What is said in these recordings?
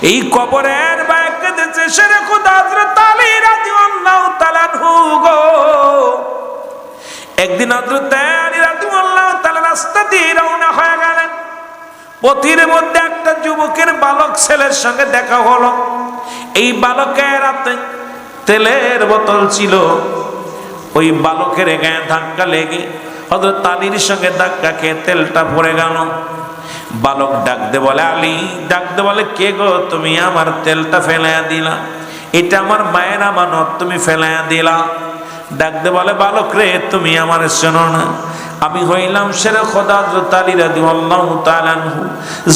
এই কবরের বায়ে কেঁদেছে শেরে খোদা হযরত আলী রাদিয়াল্লাহু তাআলা আনহু গো। একদিন হযরত আলী রাদিয়াল্লাহু তাআলা রাস্তা দিয়ে রওনা হয়ে গেলেন। পথের মধ্যে একটা যুবকের বালক ছেলের সঙ্গে দেখা হলো। এই বালকের হাতে তেলের বোতল ছিল। ওই বালকের গায়ে ধাক্কা লেগে হযরত আলীর সঙ্গে ধাক্কা খেয়ে তেলটা পড়ে গেল। বালক ডাকতে বলে আলী, ডাকতে বলে কে গো তুমি আমার তেলটা ফেলাইয়া দিলা, এটা আমার মায়ের আমানত, তুমি ফেলাইয়া দিলা। ডাকতে বলে বালক রে তুমি আমার শোনো না, আমি হইলাম শেরে খোদা হযরত আলী রাদিয়াল্লাহু তাআলা আনহু,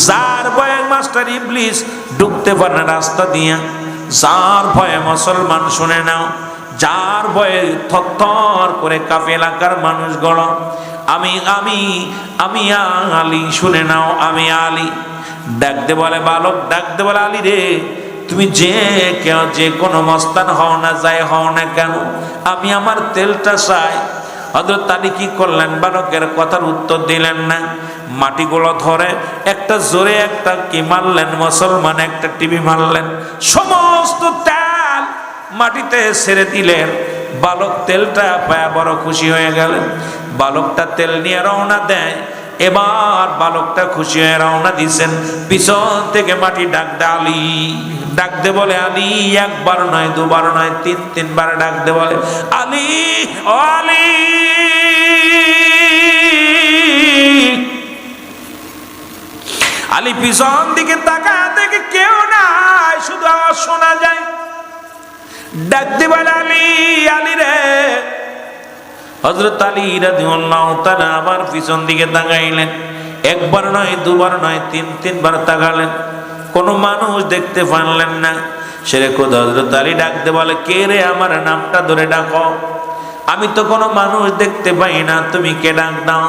যার ভয়ে মাস্টার ইবলিস ঢুকতে পারে না রাস্তা দিয়া, যার ভয়ে মুসলমান শুনে নাও, যার ভয়ে থরথর করে কাঁপে এলাকার মানুষগুলো। আমি আমি আমি আলী, শুনে নাও আমি আলী। ডাকতে বলে বালক, ডাকতে বলে আলী রে তুমি যে কেউ যে কোনো মস্তান হও না, যাই হও না কেন, আমি আমার তেলটা চাই। হযরত আলী কি করলেন, বালকের কথার উত্তর দিলেন না। মাটিগুলো ধরে একটা জোরে একটা কি মারলেন, মুসলমান একটা টিভি মারলেন, সমস্ত তেল মাটিতে ছেড়ে দিলেন। বালক তেলটা পায়া বড় খুশি হয়ে গেলেন। বালকটা তেল নিয়ে রওনা দেয়। এবার বালকটা খুশি হয়ে রওনা দিছেন। পিছন থেকে মাটি ডাকতে আলী, ডাকতে বলে আলী, একবার নয় দুবার নয় তিনবার ডাকতে বলে আলী, ও আলী। আলী পিছন দিকে তাকায় দেখে কেউ নাই, শুধু আওয়াজ শোনা যায়। ডাকতে বলে আলী, আলী রে। হযরত আলী রাদিয়াল্লাহু তাআলা আবার পিছন দিকে তাকাইলেন। একবার নয় দুবার নয় তিনবার তাকালেন, কোনো মানুষ দেখতে পারলেন না। শেরে খোদা হযরত আলী ডাকতে বলে কে রে, আমার নামটা ধরে ডাকো, আমি তো কোনো মানুষ দেখতে পাই না, তুমি কে, ডাক দাও।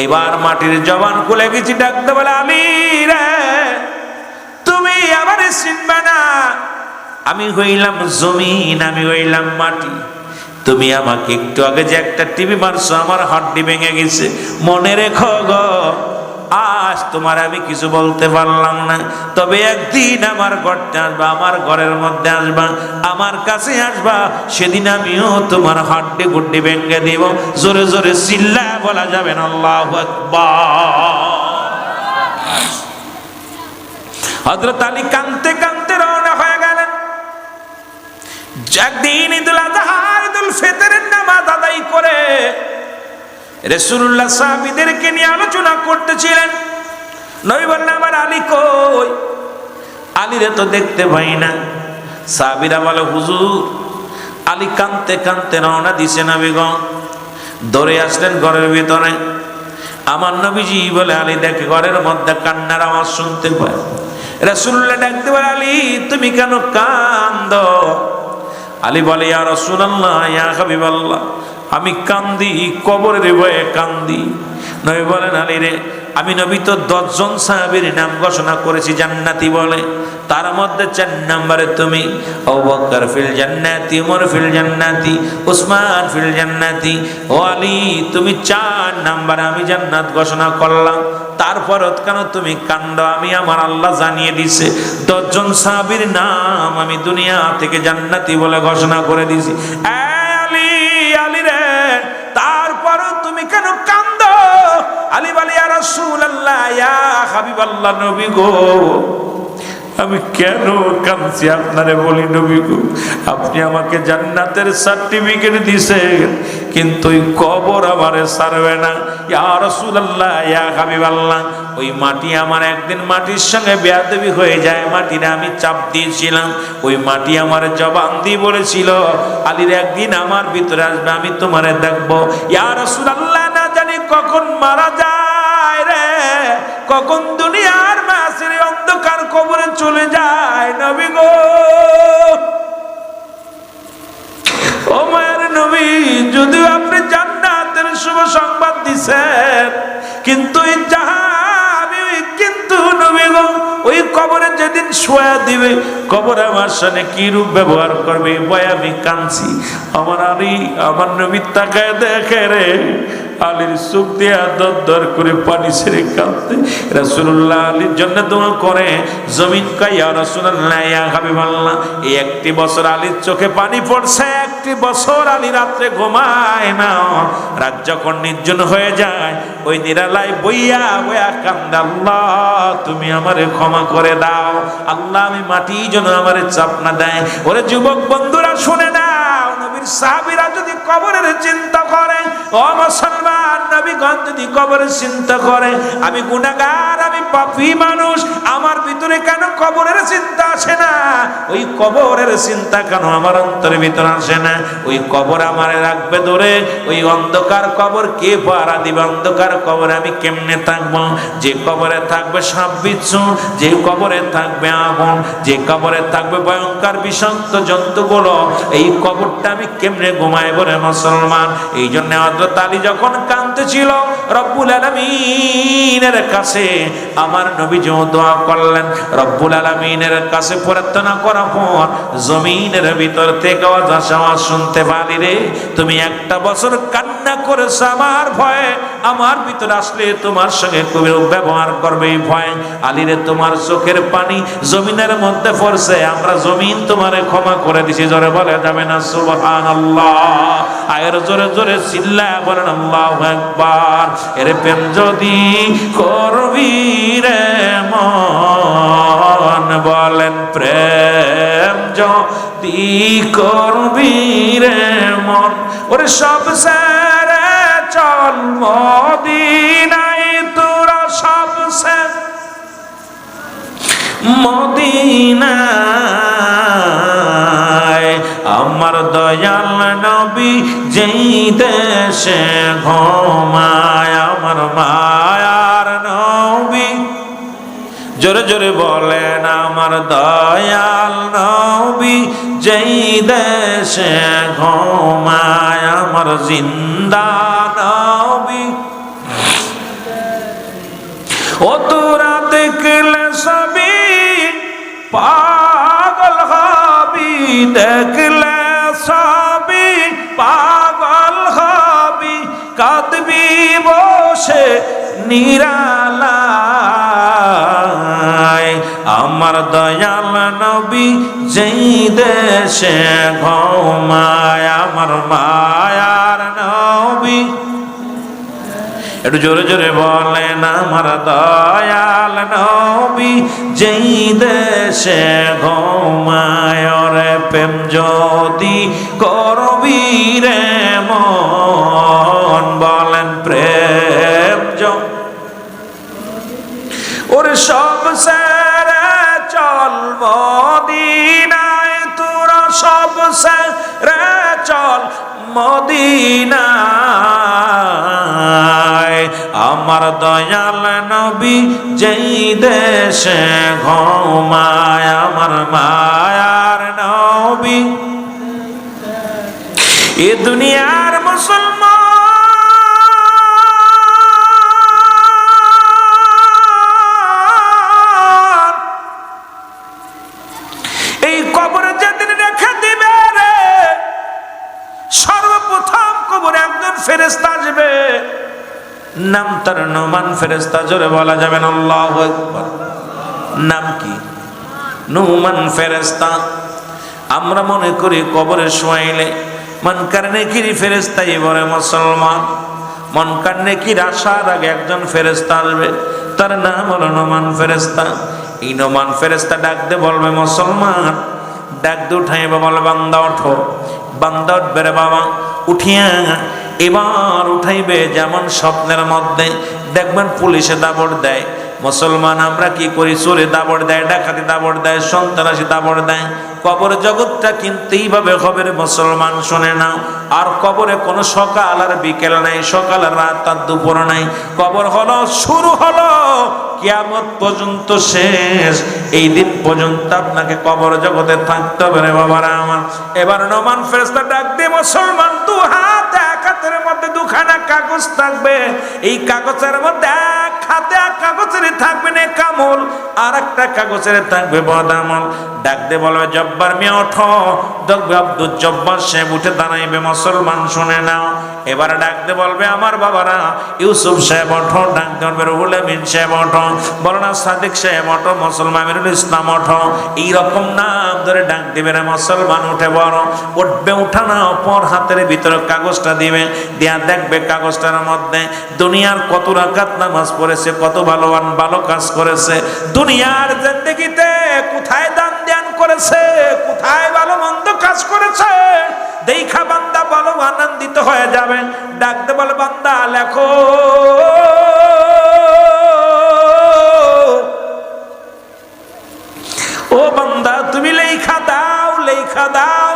এবার মাটির জবান খুলে গেছি। ডাকতে বলে আলী রে তুমি আমার চিনবে না, আমি হইলাম জমিন, আমি হইলাম মাটি। তুমি আমাকে একটু আগে যে একটা টিভি মারছো, আমার হাড্ডি ভেঙে গেছে, মনে রেখো গো। আজ তোমার আমি কিছু বলতে পারলাম না, তবে একদিন আমার ঘরটা আসবা, আমার ঘরের মধ্যে আসবা, আমার কাছে আসবা, সেদিন আমিও তোমার হাড্ডি গুড্ডি ভেঙে দিব। জোরে জোরে চিল্লা বলা যাবে না আল্লাহু আকবার। হযরত আলী কাঁদতে কাঁদতে রওনা হয়ে গেলেন। একদিন ঈদুল আযহা ঈদুল ফিতরের নামাজ আদায় করে রাসূলুল্লাহ সাহাবীদেরকে নিয়ে আলোচনা করতেছিলেন। নবী বললেন আমার আলী কই, আলীরে তো দেখতে পাই না। সাহাবীরা বলে হুজুর আলী কাঁদতে কাঁদতে রওনা দিছে না বেগম। দৌড়ে আসলেন ঘরের ভিতরে। আমার নবীজি বলে আলী দেখে ঘরের মধ্যে কান্নার আওয়াজ শুনতে পায়। রাসূলুল্লাহ ডাকতে বলে আলী তুমি কেন কাঁদো? আলী বলে ইয়া রাসূলুল্লাহ, ইয়া হাবিবাল্লাহ, আমি কান্দি কবরের ভয়ে কান্দি। নবী বলেন আলী রে, আমি নবী তো 10 জন সাহাবীর নাম ঘোষণা করেছি জান্নাতি বলে, তার মধ্যে 4 নম্বরে তুমি। আবু বকর ফিল জান্নাতি, উমর ফিল জান্নাতি, উসমান ফিল জান্নাতি। ও আলী তুমি 4 নম্বরে আমি জান্নাত ঘোষণা করলাম, তারপর কেন তুমি কান্দ? আমি আমার আল্লাহ জানিয়ে দিছে 10 জন সাহাবীর নাম আমি দুনিয়া থেকে জান্নাতি বলে ঘোষণা করে দিছি। আলী, আলী রে তারপর তুমি কেন কান্দ? আলী বলে ইয়া রাসূলুল্লাহ, ইয়া হাবিবাল্লাহ, নবী গো আমি কেন কাঁদছি আপনারে বলি নবী গো, আপনি আমাকে জান্নাতের সার্টিফিকেট দিছেন, কিন্তু ওই কবর আমারে ছাড়বে না। ইয়া রাসূলুল্লাহ, ইয়া হাবিবাল্লাহ, ওই মাটি আমার একদিন মাটির সঙ্গে বেয়াদবি হয়ে যায়, মাটিরে আমি চাপ দিয়েছিলাম, ওই মাটি আমার জবান দিয়ে বলেছিল আলীর একদিন আমার ভিতরে আসবে, আমি তোমারে দেখবো। ইয়া রাসূলুল্লাহ না জানি কখন মারা যায় রে, কখন দুনিয়ার মাঝের অন্ধকার কবরে চলে যায় নবী গো। ও মায়ের নবী, যদিও আপনি জান্নাতের শুভ সংবাদ দিছেন, কিন্তু এই জাহাবি কিন্তু নবী গো ওই কবরে যেদিন শোয়া দিবে, কবর আমার সাথে কি রূপ ব্যবহার করবে, ভয় আমি কাঁদছি। আমার আলী, আমার নবী তাকায় দেখে রে, আলীর চোখ দিয়া দর দর করে পানি ছেড়ে কাঁদতে। রাসূলুল্লাহ আলীর জন্য দোয়া করে জমিন কাইয়া রাসূলুল্লাহ ইয়া হাবিবাল্লাহ, এই একটি বছর আলীর চোখে পানি পড়ছে, একটি বছর আলী রাত্রে ঘুমায় না। রাত যখন নির্জন হয়ে যায় ওই নিরালায় বইয়া বইয়া কান্দে, আল্লাহ তুমি আমারে ক্ষমা করে দাও, আল্লাহ আমি মাটি যেন আমারে চাপ না দেয়। ওরে যুবক বন্ধুরা শুনে নাও, নবীর সাহাবীরা যদি কবরের চিন্তা করে, ও মুসলমান নবীগণ যদি কবরের চিন্তা করে, আমি গুনাহগার, আমি পাপী মানুষ, আমার ভিতরে কেন কবরের চিন্তা আসে না? ওই কবরের চিন্তা কেন আমার অন্তরের ভিতরে আসে না? ওই কবর আমারে রাখবে ধরে, ওই অন্ধকার কবর কে পাহারা দিবে? অন্ধকার কবরে আমি কেমনে থাকবো? যে কবরে থাকবে সাপ বিচ্ছু, যে কবরে থাকবে আগুন, যে কবরে থাকবে ভয়ঙ্কর বিষাক্ত জন্তুগুলো, এই কবরটা আমি কেমনে ঘুমাই বলে মুসলমান? এই জন্য হযরত আলী যখন কাঁদতেছিল রব্বুল আলামিনের কাছে, আমার নবী যে দোয়া করলেন, রব্বুল আলামিনের কাছে প্রার্থনা করার পর জমিনের ভিতর থেকে আওয়াজ শুনতে পারি, রে তুমি একটা বছর কান্না করেছ আমার ভয়ে, আমার ভিতরে আসলে তোমার সঙ্গে খুবই ব্যবহার করবে এই ভয়। আলীরে তোমার চোখের পানি জমিনের মধ্যে পড়ছে, আমরা জমিন তোমারে ক্ষমা করে দিছি। জোরে বলে যাবে না সুবহানাল্লাহ? আয়ের জোরে জোরে চিল্লায় বলেন আল্লাহু আকবার। এর প্রেম যদি করবি রে মন, বলেন প্রেম যদি করবি রে মন, ওরে সব ছেড়ে চল মদিনায়, তোরা সব ছেড়ে মদিনায়, আমার দয়াল নবী যেই দেশে ঘুমায়, আমার মায়ার নবী, জোরে জোরে বলেন আমার দয়াল নবী যেই দেশে ঘুমায়, আমার জিন্দা নবী। ও তোরা দেখলে সবই পাগল হবি, দেখলে সবই পাগল হবি, কাঁদবি বসে নিরালায়, আমার দয়াল নবী যেই দেশে ঘুমায়, আমার মায়ার নবী। একটু জোরে জোরে বলেন আমার দয়াল নবী যেই দেশে ঘুমায়, রে প্রেম যদি করবি রে মন, বলেন প্রেম ওরে সব ছেড়ে চল মদিনায়, তোরা সব ছেড়ে চল মদিনায়, আমার দয়াল নবী যেই দেশে ঘুমায়, আমার মায়ার নবী। এ দুনিয়ার মুসলমান এই কবরে যেদিন রেখে দিবে রে, সর্বপ্রথম কবরে একজন ফেরেশতা আসবে, নাম তার নুমান ফেরেশতা। জোরে বলা যাবেন আল্লাহু আকবার। নাম কি? নুমান ফেরেশতা। আমরা মনে করি কবরে শোয়াইলে মনকার নেকির ফেরেশতাই বলে মুসলমান, মনকার নেকির আসার আগে একজন ফেরেশতা আসবে, তার নাম হলো নুমান ফেরেশতা। এই নুমান ফেরেশতা ডাক দিয়ে বলবে মুসলমান, ডাক দিয়ে উঠাইবে, বলে বান্দা ওঠো। বান্দা উঠবে রে বাবা, উঠিয়া এবার উঠাইবে যেমন স্বপ্নের মধ্যে দেখবেন পুলিশে দাবড় দেয়। মুসলমান আমরা কি করি? চোরে দাবড় দেয়, ডাকাতি দাবড় দেয়, সন্ত্রাসী দাবড় দেয়। কবর জগৎটা কিন্তু এইভাবে হবে রে মুসলমান, শুনে নাও। আর কবরে কোনো সকাল আর বিকেল নাই, সকাল আর রাত আর দুপুর নাই। কবর হলো শুরু, হলো কিয়ামত পর্যন্ত শেষ। এই দিন পর্যন্ত আপনাকে কবর জগতে থাকতে হবে রে বাবারা আমার। এবার নুমান ফেরেশতা ডাক দিয়ে মুসলমান, দু হাত, এক হাতের মধ্যে দুখানা কাগজ থাকবে। এই কাগজের মধ্যে এক হাতে এক কাগজের থাকবে নেকামল, আর একটা কাগজের থাকবে বদামল। ডাক দিয়ে বলবে জব্বার মিয়া ওঠো, দেখবে আব্দুল জব্বার সাহেব উঠে দাঁড়াইবে, মুসলমান শুনে নাও। এবার ডাকতে বলবে আমার বাবারা, ইউসুফ সাহেব ওঠো, ডাকতে বলবে রুহুল আমিন সাহেব ওঠো, বলনা সাদিক সাহেব ওঠো, মুসলমান আমিরুল ইসলাম ওঠো। এইরকম নাম ধরে ডাক দিবে না, মুসলমান উঠে বড় উঠবে। উঠানো পর হাতের ভিতরে কাগজটা দিবে, দিয়া দেখবে কাগজটার মধ্যে দুনিয়ার কত রাকাত নামাজ পড়েছে, কত ভালো কাজ করেছে, দুনিয়ার জিন্দেগিতে কোথায় দান ধ্যান করেছে, কোথায় ভালো মন্দ কাজ করেছে, দেখা বান্দা ভালো আনন্দিত হয়ে যাবে। ডাকতে বলে বান্দা লেখো, ও বান্দা তুমি লেখা দাও, লেখা দাও।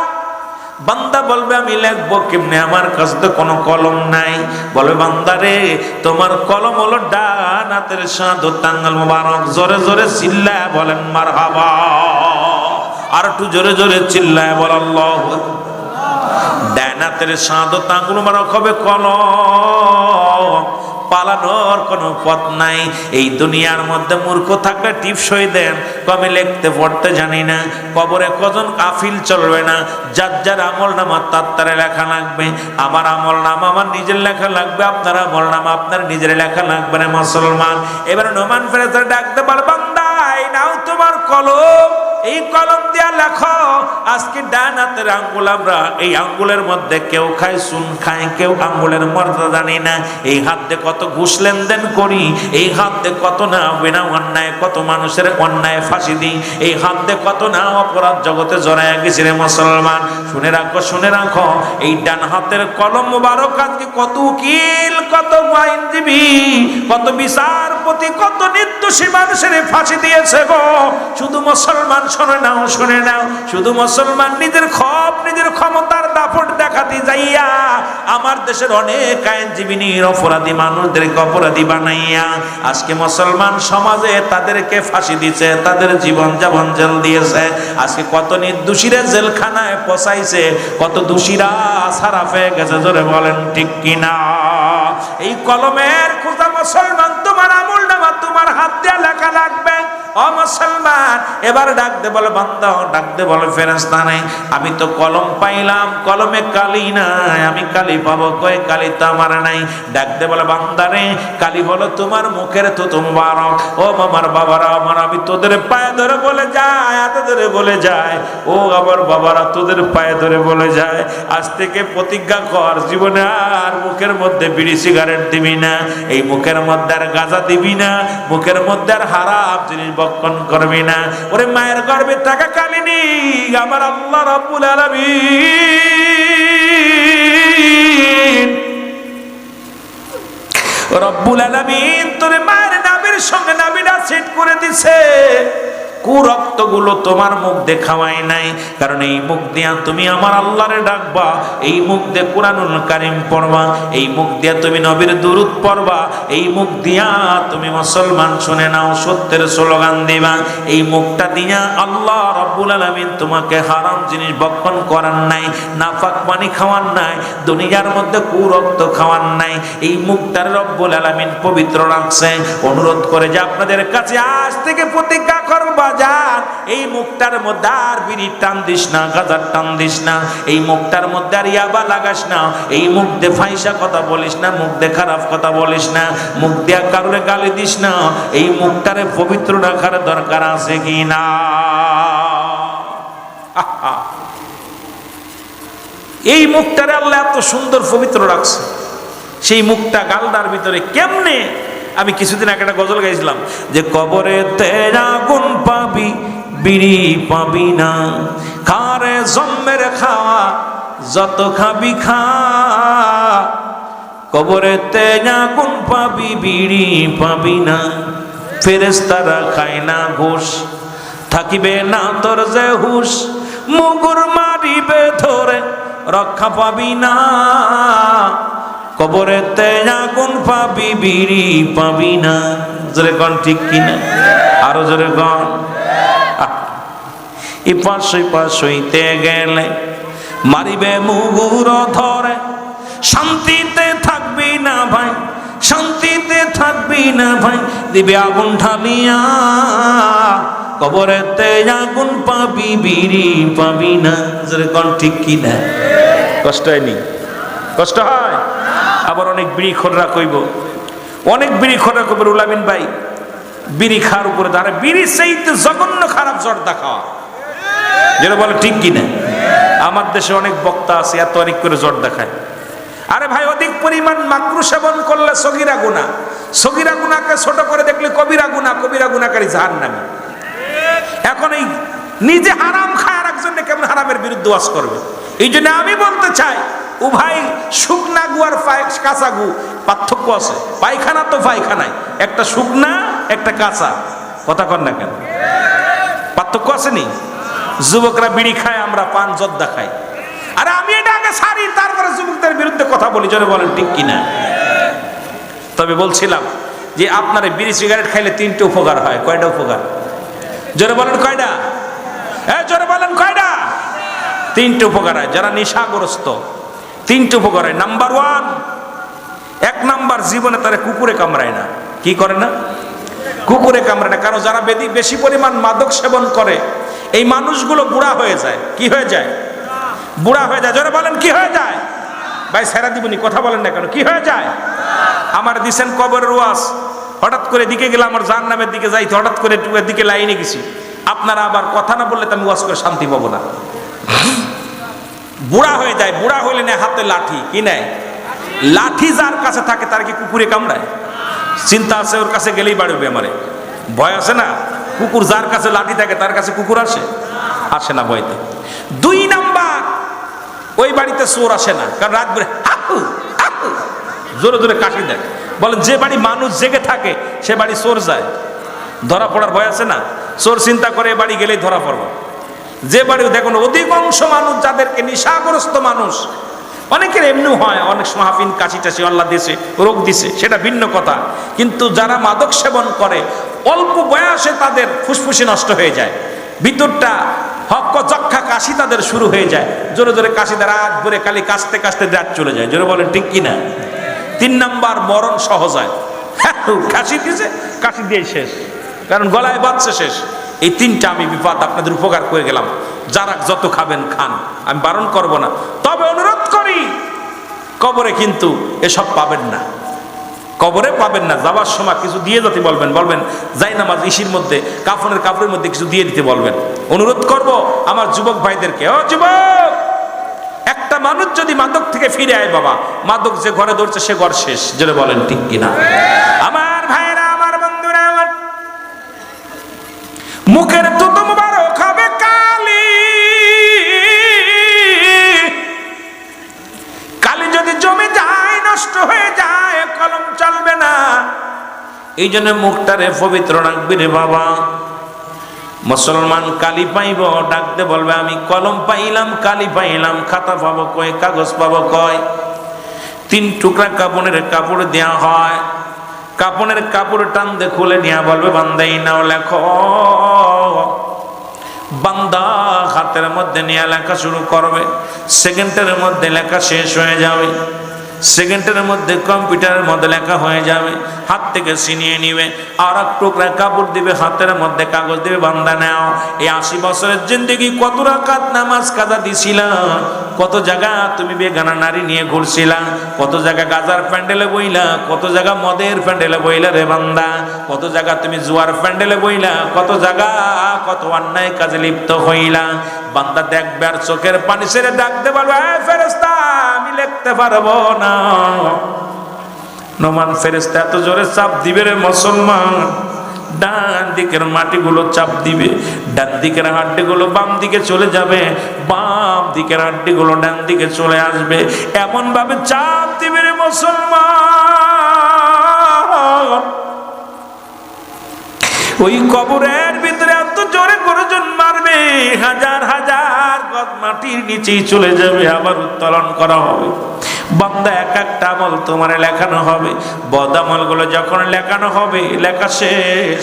বান্দা বলবে আমি লিখবো কেমনে, আমার কাছে তো কোনো কলম নাই। বলবে বান্দা রে, তোমার কলম হলো ডান হাতের শাহাদাত আঙ্গুল মুবারক। জোরে জোরে চিল্লায় বলেন মারহাবা, আর একটু জোরে জোরে চিল্লায় বল আল্লাহু আকবার। ডান হাতের শাহাদাত আঙ্গুল মুবারক হবে কলম, পালানোর কোনো পথ নাই। এই দুনিয়ার মধ্যে মূর্খ থাকলে টিপসই দেন, আমি লিখতে পড়তে জানি না। কবরে কজন কাফিল চলবে না, যার যার আমল নামা তার তারে লেখা লাগবে। আমার আমল নামা আমার নিজের লেখা লাগবে, আপনার আমল নামা আপনার নিজের লেখা লাগবে না মুসলমান। এবার নোমান ফেরেশতা ডাকতে পারবে বান্দা এই নাও তোমার কলম, এই কলম দিয়া লেখো। আজকে ডান হাতের আঙ্গুল, আমরা এই আঙ্গুলের মধ্যে কেউ খায় চুন খায়, কেউ আঙ্গুলের মর্যাদা জানি না। এই হাত দিয়ে কত ঘুষ লেনদেন করি, এই হাত দিয়ে কত না বিনা অন্যায়, কত মানুষের অন্যায় ফাঁসি দিই, এই হাত দিয়ে কত না অপরাধ জগতে জড়ায় গেছে রে মুসলমান। শুনে রাখো, শুনে রাখো, এই ডান হাতের কলম মুবারক আজকে কত উকিল, কত আইনজীবী, কত বিচারপতি, কত নির্দোষী মানুষের ফাঁসি দিয়েছে গো। শুধু মুসলমান শুনে নাও, শুনে নাও, শুধু মুসলমান নিজের খপ, নিজের ক্ষমতার দাপট দেখাতে যাইয়া আমার দেশের অনেক আইনজীবী অপরাধী মানুষদেরকে অপরাধী বানাইয়া আজকে মুসলমান সমাজে তাদেরকে ফাঁসি দিচ্ছে, তাদের জীবন যাপন জেল দিয়েছে। আজকে কত নির্দোষীরা জেলখানায় পচাইছে, কত দোষীরা ছাড়া পেয়ে গেছে। জোরে বলেন ঠিক কিনা? এই কলমের খোঁজা মুসলমান, তোমার আমল নামা তোমার হাত দিয়ে লেখা লাগবে। ও মুসলমান, এবার ডাকতে বলে বান্দা, ডাকতে বলে ফেরেশতা নাই, আমি তো কলম পাইলাম, কলমে কালি নাই, আমি কালি পাবো কই? কালি তো আমার নাই। ডাকতে বলে বান্দারে, কালি হলো তোমার মুখের থুতু মুবারক। ও আমার বাবারা আমার, আমি তোদের পায়ে ধরে বলে যায়, হাতে ধরে বলে যায়, ও আমার বাবারা তোদের পায়ে ধরে বলে যায়, আজ থেকে প্রতিজ্ঞা কর জীবনে আর মুখের মধ্যে বিড়ি সিগারেট দিবি না, এই মুখের মধ্যে আর গাঁজা দিবি না, মুখের মধ্যে আর হারাম জিনিস বক্ষণ করবি না। ওরে মায়ের গর্ভে থাকা কালিনী আমার আল্লাহ রাব্বুল আলামিন, রব্বুল আলামিন তোর মায়ের নাভির সঙ্গে নাভিটা সেট করে দিছে। কুরক্ত গুলো তোমার মুখ দেখাওয়াই নাই, কারণ এই মুখ দিয়া তুমি আমার আল্লাহরে ডাকবা, এই মুখ দিয়ে কুরআনুল কারীম পড়বা, এই মুখ দিয়া তুমি নবীর দুরূদ পড়বা, এই মুখ দিয়া তুমি মুসলমান শুনে নাও সত্যের স্লোগান দিবা। এই মুখটা দিয়া আল্লাহ রাব্বুল আলামিন তোমাকে হারাম জিনিস ভক্ষণ করার নাই, নাপাক পানি খাওয়ার নাই, দুনিয়ার মধ্যে কুরক্ত খাওয়ার নাই। এই মুখটার রব্বুল আলামিন পবিত্র রাখছে। অনুরোধ করে যে আপনাদের কাছে আজ থেকে প্রতিজ্ঞা করবা, এই মুখটার মধ্যে আর বিড়ি টান দিস না, গাজার টান দিস না, এই মুখটার মধ্যে আর ইয়াবা লাগাস না, এই মুখ দিয়ে ফাইসা কথা বলিস না, মুখ দিয়ে খারাপ কথা বলিস না, মুখ দিয়ে কারোরে গালি দিস না। এই মুখটারে পবিত্র রাখার দরকার আছে কি না? এই মুখটারে আল্লাহ এত সুন্দর পবিত্র রাখছে, সেই মুখটা গালদার ভিতরে কেমনে? আমি কিছুদিন আগে একটা গজল গাইছিলাম যে কবরেতে আগুন পাবি বিড়ি পাবি না, খারে জম্মের খাওয়া যত খাবি খা, কবরেতে আগুন পাবি বিড়ি পাবি না, ফেরেশতারা খায় না ঘুষ, থাকিবে না তোর যে হুশ, মুগুর মারিবে ধরে রক্ষা পাবি না, কবরেতে আগুন পাবি বিড়ি পাবি না। জোরে কোন ঠিক কিনা? আরো জোরে কোন? এই পাশ হইতে গেলে মারিবে মুগুর ধরে, শান্তিতে থাকবি না ভাই, শান্তিতে থাকবি না ভাই, দিবে আগুন ঢালিয়া, কবরেতে আগুন পাবি বিড়ি পাবি না। যেরকম ঠিক কি না? কষ্ট হয়নি? কষ্ট হয়। আবার অনেক বিড়ি খোররা কইব, অনেক বিড়ি খোররা কইব রুলামিন ভাই বিড়ি খাওয়ার উপরে দাঁড়ায়, বিড়ি চাইতে জঘন্য খারাপ জর্দা খাওয়া। যেটা বলে ঠিক কিনা? আমার দেশে অনেক বক্তা আছে এত অনেক করে জর্দা খায়। আরে ভাই, অধিক পরিমাণ মাকরু সেবন করলে সগীরা গুনাহ, সগীরা গুনাহকে ছোট করে দেখলে কবিরা গুনাহ, কবিরা গুনাহকারী জাহান্নামী। এখন এই নিজে হারাম খায় আর একজনকে কেমন হারামের বিরুদ্ধে ওয়াজ করবে? এই জন্য আমি বলতে চাই, উভয় শুকনা গু আর কাঁচা গু পার্থক্য আছে। পায়খানা তো পায়খানায়, একটা শুকনা একটা কাঁচা, কথা কর না কেন? পার্থক্য আছে নি? যুবকরা বিড়ি খায়, আমরা পান জর্দা খাই। আরে আমি এটা আগে ছাড়ি, তারপরে যুবকদের বিরুদ্ধে কথা বলি। জোরে বলেন ঠিক কিনা? তবে বলছিলাম যে আপনার বিড়ি সিগারেট খাইলে 3টে উপকার হয়। কয়টা উপকার? জোরে বলেন কয়টা? জোরে বলেন কয়টা? 3টে উপকার হয়। যারা নেশাগ্রস্ত 3টে উপকার হয়। নাম্বার 1, 1 নাম্বার, জীবনে তারা কুকুরে কামড়ায় না। কি করে না? কুকুরে কামড়ায় না। কারণ যারা বেশি পরিমাণ মাদক সেবন করে এই মানুষগুলো বুড়া হয়ে যায়। কি হয়ে যায়? বুড়া হয়ে যায়। জোরে বলেন কি হয়ে যায়? ভাই সেরা দিবনি, কথা বলেন না কেন? কি হয়ে যায়? আমার দিছেন কবরের ওয়াজ, হঠাৎ করে দিকে গেলাম, আমার জাহান্নামের দিকে যাইতে হঠাৎ করে দিকে লাইনে গেছি। আপনারা আবার কথা না বললে তো আমি ওয়াজ করে শান্তি পাবো না। বুড়া হয়ে যায়। বুড়া হইলে নেয় হাতে লাঠি। কি নেয়? লাঠি যার কাছে থাকে তার কি কুকুরে কামড়ায়? চিন্তা আছে ওর কাছে গেলেই বাড়বে আমারে, ভয় আছে না? কুকুর যার কাছে লাঠি থাকে তার কাছে কুকুর আসে? আসে না ভয়তে। 2 নাম্বার, ওই বাড়িতে চোর আসে না, কারণ রাত বেড়ে জোরে জোরে কাশি দেয়। বলেন যে বাড়ি মানুষ জেগে থাকে সে বাড়ি চোর যায়, ধরা পড়ার ভয় আছে না? চোর চিন্তা করে এ বাড়ি গেলেই ধরা পড়বো। যে বাড়ি দেখুন অধিকাংশ মানুষ যাদেরকে নেশাগ্রস্ত মানুষ, অনেকের এমনিও হয়, অনেক মাহফিন কাশি টাশি আল্লাহ দিয়েছে, রোগ দিছে, সেটা ভিন্ন কথা। কিন্তু যারা মাদক সেবন করে অল্প বয়সে তাদের ফুসফুসি নষ্ট হয়ে যায়, ভিতরটা হক্ক যক্ষা কাশি তাদের শুরু হয়ে যায়। জোরে জোরে কাশি দেয়, রাত ভরে খালি কাশতে কাশতে রাত চলে যায়। জোরে বলেন ঠিক কিনা? 3 নাম্বার, মরণ সহজ হয়। কাশি দিয়েছে, কাশি দিয়ে শেষ, কারণ গলায় বাজছে শেষ। এই 3টা আমি বিপদ আপনাদের উপকার করে গেলাম। যারা যত খাবেন খান, আমি বারণ করব না। তবে অনুরোধ করি, কবরে কিন্তু এসব পাবেন না, কবরে পাবেন না। যাবার সময় কিছু দিয়ে যেতে বলবেন, বলবেন যাই নামাজ ইসির মধ্যে কাপড়ের মধ্যে কিছু দিয়ে দিতে বলবেন। অনুরোধ করব আমার যুবক ভাইদেরকে, ও যুবক, একটা মানুষ যদি মাদক থেকে ফিরে আয় বাবা, মাদক যে ঘরে ধরছে সে ঘর শেষ। যেটা বলেন ঠিক কিনা? আমার ভাইরা, আমার বন্ধুরা, আমার মুখের তুতো মুবারক হবে কালি, কালি যদি জমে যায় নষ্ট হয়ে যায়, কলম চলবে না। এই জন্য মুখটারে পবিত্র রাখবি রে বাবা। মুসলমান কালি পাইব, ডাকতে বলবে আমি কলম পাইলাম, কালি পাইলাম, খাতা পাবো কয়, কাগজ পাবো কয়। 3 টুকরা কাপড়ের কাপড় দেয়া হয়, কাপড়ের কাপড় টানতে খুলে নিয়ে বলবে বান্দা এই নাও লেখো। বান্দা হাতের মধ্যে নিয়ে লেখা শুরু করবে, সেকেন্ডের মধ্যে লেখা শেষ হয়ে যাবে, সেকেন্ডের মধ্যে কম্পিউটারের মধ্যে লেখা হয়ে যাবে। হাত থেকে ছিনিয়ে নিবে, আর এক টুকরা কাপড় দিবে, হাতের মধ্যে কাগজ দিবে, বান্দা নাও। এই 80 বছরের জিন্দেগি কত রাকাত নামাজ কাজা দিছিলা, কত জায়গা তুমি বেগানা নারী নিয়ে ঘুরছিলা, কত জায়গা গাজার প্যান্ডেলে বইলা, কত জায়গা মদের প্যান্ডেলে বইলা রে বান্দা, কত জায়গা তুমি জুয়ার প্যান্ডেলে বইলা, কত জায়গা কত অন্যায় কাজে লিপ্ত হইলা। বান্দা দেখবে আর চোখের পানি ছেড়ে ডাকতে পারবে, ফেরেশতা আমি লিখতে পারবো না। নমান ফেরেশতা এত জোরে চাপ দিবে রে মুসলমান, ডান দিকের মাটিগুলো চাপ দিবে, ডান দিকের হাড্ডিগুলো বাম দিকে চলে যাবে, বাম দিকের হাড্ডিগুলো ডান দিকে চলে আসবে। এমন ভাবে চাপ দিবে রে মুসলমান, ওই কবরের ভিতরে এত জোরে গর্জন মারবে, হাজার হাজার গজ মাটির নিচেই চলে যাবে, আবার উত্তোলন করা হবে। বান্দা এক একটা আমল তোমার লেখানো হবে, বদ আমল গুলো যখন লেখানো হবে, লেখা শেষ,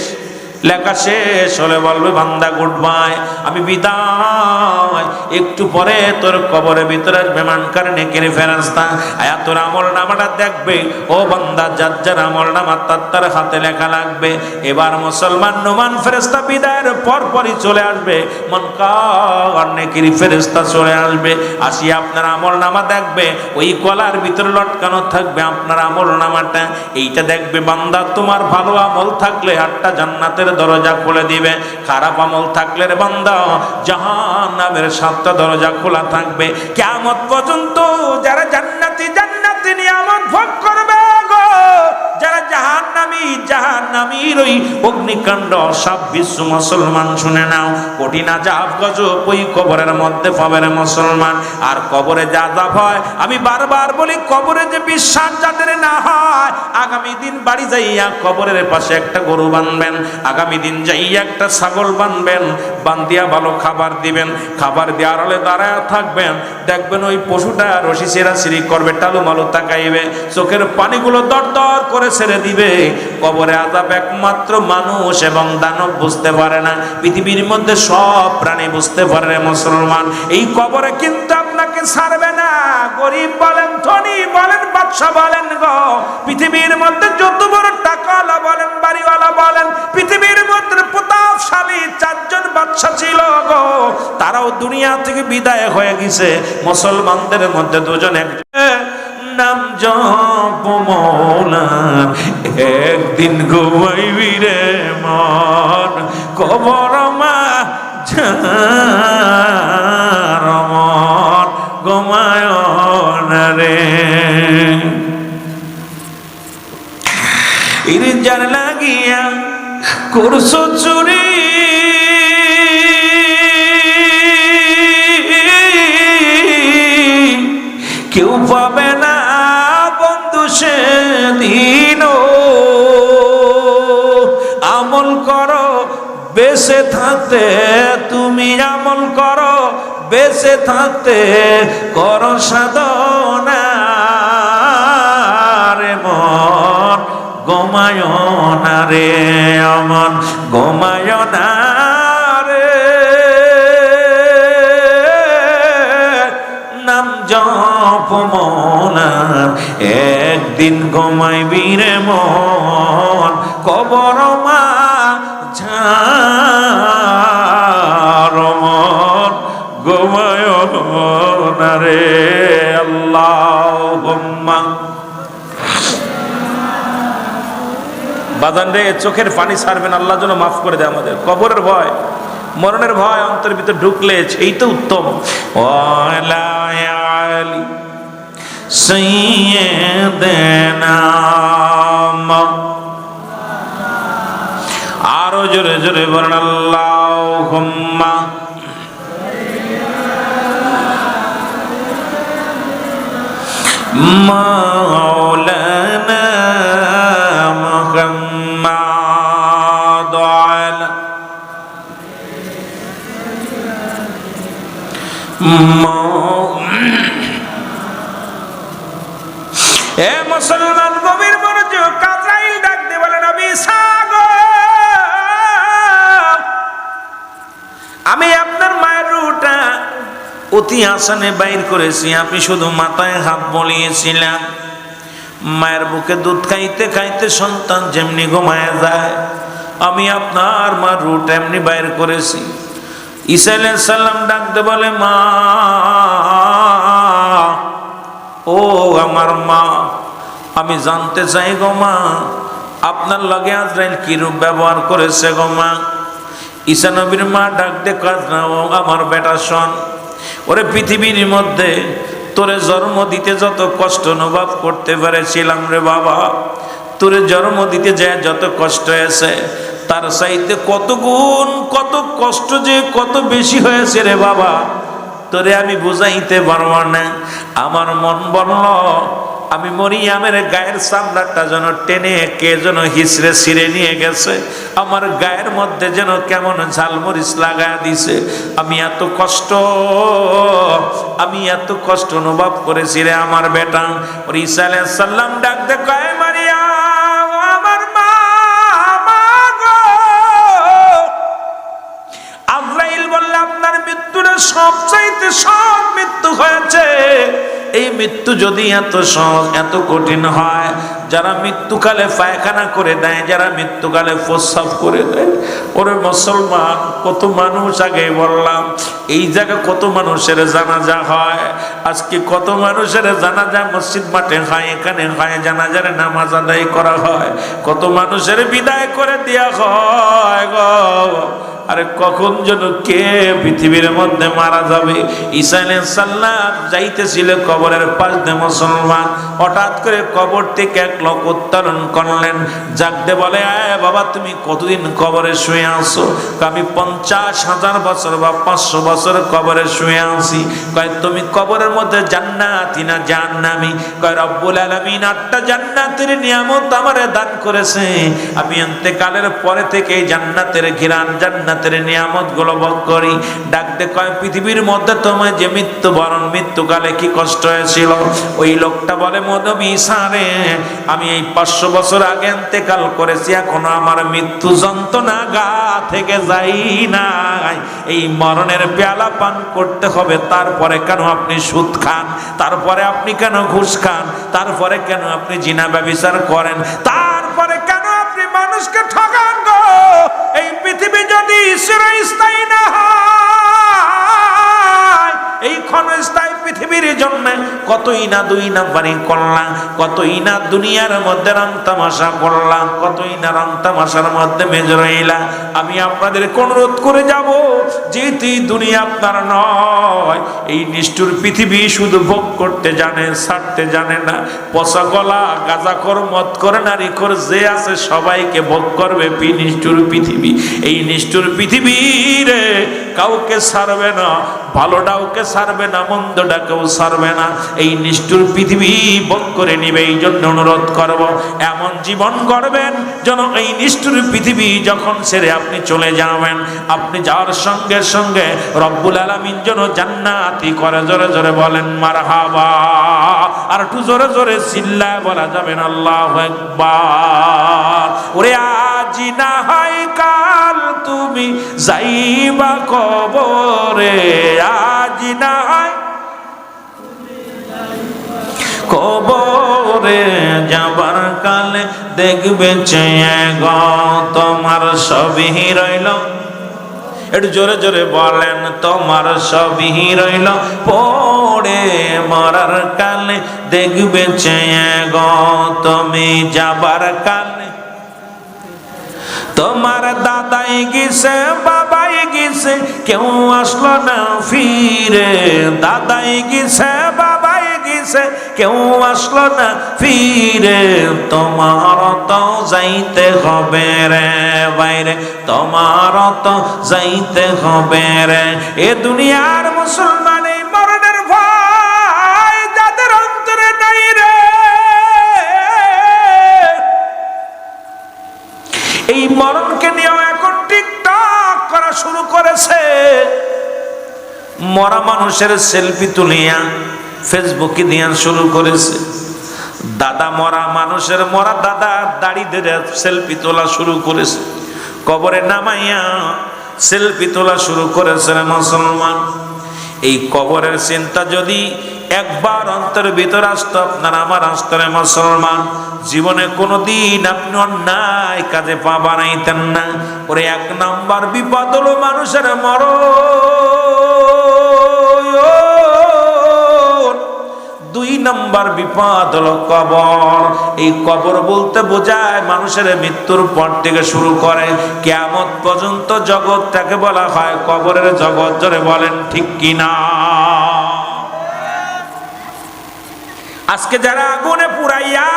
লেখা শেষ হলে বলবে বান্দা গুড বাই, আমি বিদায়। একটু পরে তোর কবরের ভিতরে আসবে মানকার নেকের ফেরেশতা, আয়া তোর আমল নামাটা দেখবে। ও বান্দা, যার যার আমল নামা তার হাতে লেখা লাগবে। এবার মুসলমান নোমান ফেরেশতা বিদায়ের পরপরই চলে আসবে, মানকার নেকের ফেরেশতা চলে আসবে। আসি আপনার আমল নামা দেখবে, ওই কলার ভিতরে লটকানো থাকবে আপনার আমল নামাটা। এইটা দেখবে বান্দা, তোমার ভালো আমল থাকলে 8টা জান্নাতের দরজা খুলে দিবে, খারাপ আমল থাকলে রে বান্দা জাহান্নামের 7টা দরজা খোলা থাকবে। কিয়ামত পর্যন্ত যারা জান্নাতি জান্নাতি নিয়ামত ভোগ করবে গো, যারা জাহান্নামীর ওই অগ্নিকাণ্ড সব বিশ্ব মুসলমান শুনে নাও। কঠিন আযাব গজব ওই কবরের মধ্যে পাবে রে মুসলমান। আর কবরে যা আযাব হয়, আমি বারবার বলি, কবরে যে বিশ্বাস যাদের না হয়, আগামী দিন বাড়ি যাইয়া কবরের পাশে একটা গরু বানবেন, আগামী দিন যাইয়া একটা ছাগল বানবেন, বান্ধিয়া ভালো খাবার দিবেন, খাবার দেওয়ার হলে দাঁড়ায় থাকবেন, দেখবেন ওই পশুটা রশি ছেঁড়াছিঁড়ি করবে, টালুমালু তাকাইবে, চোখের পানিগুলো দর দর করে ছেড়ে দিবে। কবরে আযাব একমাত্র মানুষ এবং দানব বুঝতে পারে না, পৃথিবীর মধ্যে সব প্রাণী বুঝতে পারে মুসলমান। এই কবরে কিন্তু আপনাকে ছাড়বে না, গরিব বলেন, ধনী বলেন, বাদশা বলেন গো, পৃথিবীর মধ্যে যত বড় টাকাওয়ালা বলেন, বাড়িওয়ালা বলেন, পৃথিবীর মধ্যে প্রতাপশালী 4 জন বাদশা ছিল গো, তারাও দুনিয়া থেকে বিদায় হয়ে গেছে। মুসলমানদের মধ্যে 2 জন, নাম জপ মওলার, একদিন ঘুমাইবি রে মন, কবর মা মন ঘুমায় না রে। ইরজার লাগিয়া করছো চুরি, কেউ পাবে না বন্ধু সেদিন। আমল করো বেঁচে থাকতে, তুমি আমল করো বেঁচে থাকতে, করো সাধনা রে মন, ঘুমায় না রে আমন, ঘুমায় না রে। নাম জপ মওলার, একদিন ঘুমাইবি রে মন, কবর মা ঝার মন, ঘুমায় না রে। আল্লাহুম্মা বাজান রে, চোখের পানি ছাড়বেন, আল্লাহ যেন মাফ করে দেয় আমাদের। কবরের ভয়, মরণের ভয় অন্তরের ভিতর ঢুকলে এই তো উত্তম। ওয়ালা আলি সাইয়্যিদানা, আরো জোরে জোরে বলেন আল্লাহুম্মা মাওলানা মুহাম্মাদ আলা এ মুসলমান গভীর মনোযোগ, কাজরাইল ডাক দিয়ে বলে, নবী আমি আপনার মায়ের রূহটা অতি আসানে বাইর করেছি, আপনি শুধু মাথায় হাত বলিয়েছিলেন। মায়ের বুকে দুধ খাইতে খাইতে সন্তান যেমনি ঘুমায় যায়, আমি আপনার মার রূহটা এমনি বাইর করেছি। ঈসা আলাইহিস সালাম ডাকতে বলে, মা, ও আমার মা, আমি জানতে চাই গো মা, আপনার লগে আজরাইল কি রূপ ব্যবহার করেছে গো মা। ঈসা নবীর মা ডাকতে কাজ না, ও আমার বেটা শোন, ওরে পৃথিবীর মধ্যে তোরে জন্ম দিতে যত কষ্ট অনুভব করতে পেরেছিলাম রে বাবা, তোরে জন্ম দিতে যায় যত কষ্ট হয়েছে, তার চাইতে কত গুণ কত কষ্ট যে কত বেশি হয়েছে রে বাবা, তোরে আমি বুঝাইতে পারবো না। আমার মন বলল, আমি মরিয়ামের গায়ের চামড়াটা যেন টেনে কে যেন হিসড়ে ছিঁড়ে নিয়ে গেছে, আমার গায়ের মধ্যে যেন কেমন ঝালমরিচ লাগা দিছে। আমি এত কষ্ট অনুভব করেছি রে আমার বেটা। ঈসা আলাইহিস সালাম ডাকতে কয়, মারিয়াম, আমার মা, মা গো, আপনার মৃত্যুটা সবচাইতে সব মৃত্যু হয়েছে। এই মৃত্যু যদি এত সহজ এত কঠিন হয়, যারা মৃত্যুকালে পায়খানা করে দেয়, যারা মৃত্যুকালে প্রস্রাব করে দেয়, ওরে মুসলমান কত মানুষ, আগে বললাম এই জায়গা কত মানুষের জানাজা হয়, আজকে কত মানুষের জানাজা মসজিদ মাঠে হয়, এখানে হয়, জানাজার নামাজ আদায় করা হয়, কত মানুষের বিদায় করে দেয়া হয় গো। আরে কখন যেন কে পৃথিবীর মধ্যে মারা যাবে। ঈসা আলাইহিস সালাম যাইতেছিল কবরের পাশ দিয়ে, মুসলমান হঠাৎ করে কবর থেকে এক লোক উত্তোলন করলেন, জাগতে বলে, আয় বাবা তুমি কতদিন কবরে শুয়ে আছো? আমি 50,000 বছর বা 500 বছর কবরে শুয়ে আছি। কয় তুমি কবরের মধ্যে জান্নাতি না জাহান্নামী? কয় রব্বুল আলামিন 8টা জান্নাতের নিয়ামত আমারে দান করেছে, আমি ইন্তেকালের পরে থেকে জান্নাতের ঘিরান জান্নাতের নিয়ামত গুলো ভোগ করি। ডাকতে কয় পৃথিবীর মধ্যে তোমার যে মৃত্যুবরণ, মৃত্যুকালে কি কষ্ট হয়েছিল? ওই লোকটা বলে, নবী ঈসা রে, আমি এই 500 বছর আগে ইন্তেকাল করেছি, এখনো আমার মৃত্যু যন্ত্রণা গা থেকে যাই নাই। এই মরণের পেয়ালা পান করতে হবে, তারপরে কেন আপনি সুদ খান? তারপরে আপনি কেন ঘুষ খান? তারপরে কেন আপনি জিনা ব্যভিচার করেন? তারপরে কেন আপনি মানুষকে ঠকান গো? এই পৃথিবী যদি চিরস্থায়ী না হয়, এই ক্ষণস্থায়ী পৃথিবীর জন্য কতই না 2 নাম্বারি করলাম, কতই না দুনিয়ার মধ্যে রং তামাশা করলাম, কতই না রং তামাশার মধ্যে মেজে রইলাম। আমি আপনাদের অনুরোধ করে যাব, যেহেতু দুনিয়া আপনার নয়, এই নিষ্ঠুর পৃথিবী শুধু ভোগ করতে জানে, ছাড়তে জানে না। পচা গলা গাঁজাখোর, মদখোর, নারীখোর যে আছে সবাইকে ভোগ করবে নিষ্ঠুর পৃথিবী। এই নিষ্ঠুর পৃথিবীর কাউকে ছাড়বে না, ভালোটাকে ছাড়বে না, মন্দটাকেও ছাড়বে না। এই নিষ্ঠুর পৃথিবী ভোগ করে নিবে। এই জন্য অনুরোধ করব, এমন জীবন গড়বেন যেন এই নিষ্ঠুর পৃথিবী যখন ছেড়ে আপনি চলে যাবেন, আপনি যাওয়ার সঙ্গে সঙ্গে রব্বুল আলামিন যেন জান্নাতি করে। জোরে জোরে বলেন মারহাবা। আর একটু জোরে জোরে চিল্লায় বলা যাবেন আল্লাহু আকবার। ওরে আজি না হয় কাল তুমি যাইবা কবরে, আজি না হয় কবরে, যাবার কালে দেখবে চেয়ে গো তোমার সবই রইল। একটু জোরে জোরে বলেন, তোমার সবই রইল পড়ে, মরার কালে দেখবে চেয়ে গো তুমি যাবার কালে। তোমার দাদাই গেছে, বাবাই গেছে, কেউ আসলো না ফিরে। দাদাই গেছে, বাবাই গেছে, কেউ আসলো না ফিরে। তোমার তো যাইতে হবে রে বাইরে, তোমার তো যাইতে হবে রে। এ দুনিয়ার মুসলমান এই মরণের ভয় যাদের অন্তরে নাই রে, এই মরণকে নিয়ে এখন টিকটক করা শুরু করেছে। মরা মানুষের সেলফি তুলিয়া ফেসবুকে দেওয়া শুরু করেছে। দাদা মরা মানুষের, মরা দাদা দাড়ি ধরে সেলফি তোলা শুরু করেছে। কবরে নামাইয়া সেলফি তোলা শুরু করেছে মুসলমান। এই কবরের চিন্তা যদি একবার অন্তরের ভিতর আসতো, আপনার আমার অন্তরে মুসলমান, জীবনে কোনোদিন আপনি অন্যায় কাজে পা বানাইতেন না। ওরে 1 নাম্বার বিপদ হলো মানুষের মরণ, 2 নাম্বার বিপদ হলো কবর। এই কবর বলতে বোঝায় মানুষের মৃত্যুর পর থেকে শুরু করে কিয়ামত পর্যন্ত জগৎটাকে বলা হয় কবরের জগৎ। জোরে বলেন ঠিক কিনা? আজকে যারা আগুনে পুরাইয়া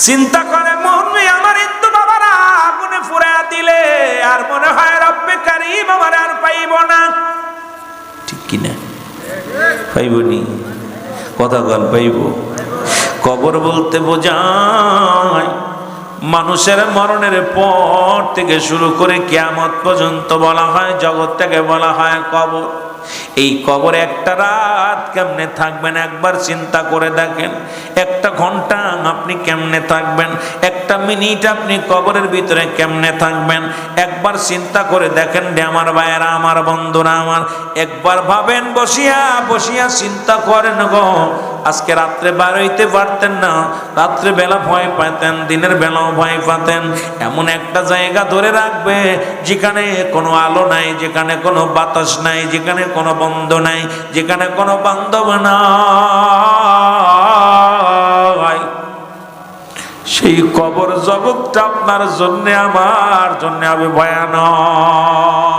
চিন্তা করে, মনে আমার হিন্দু বাবারা আগুনে পুরাইয়া দিলে আর মনে হয় রব্বে কারীম আমার আর পাইব না। ঠিক কিনা? পাইবনি? কথা বল, পাইব। কবর বলতে বোঝায় মানুষের মরণের পর থেকে শুরু করে কিয়ামত পর্যন্ত বলা হয় জগৎটাকে বলা হয় কবর। এই কবরে একটা রাত কেমনে থাকবেন একবার চিন্তা করে দেখেন। একটা ঘন্টা আপনি কেমনে থাকবেন, একটা মিনিট আপনি কবরের ভিতরে কেমনে থাকবেন একবার চিন্তা করে দেখেন রে আমার ভাইয়েরা, আমার বন্ধুরা আমার। একবার ভাবেন, বসিয়া বসিয়া চিন্তা করেন গো। আজকে রাত্রে বার হইতে পারতেন না, রাত্রে বেলা ভয় পাতেন, দিনের বেলাও ভয় পাতেন। এমন একটা জায়গা ধরে রাখবে যেখানে কোনো আলো নাই, যেখানে কোনো বাতাস নাই, যেখানে কোনো বন্ধ নাই, যেখানে কোনো বান্ধব নাই। সেই কবর জগৎটা আপনার জন্য আমার জন্য হবে ভয়ানক।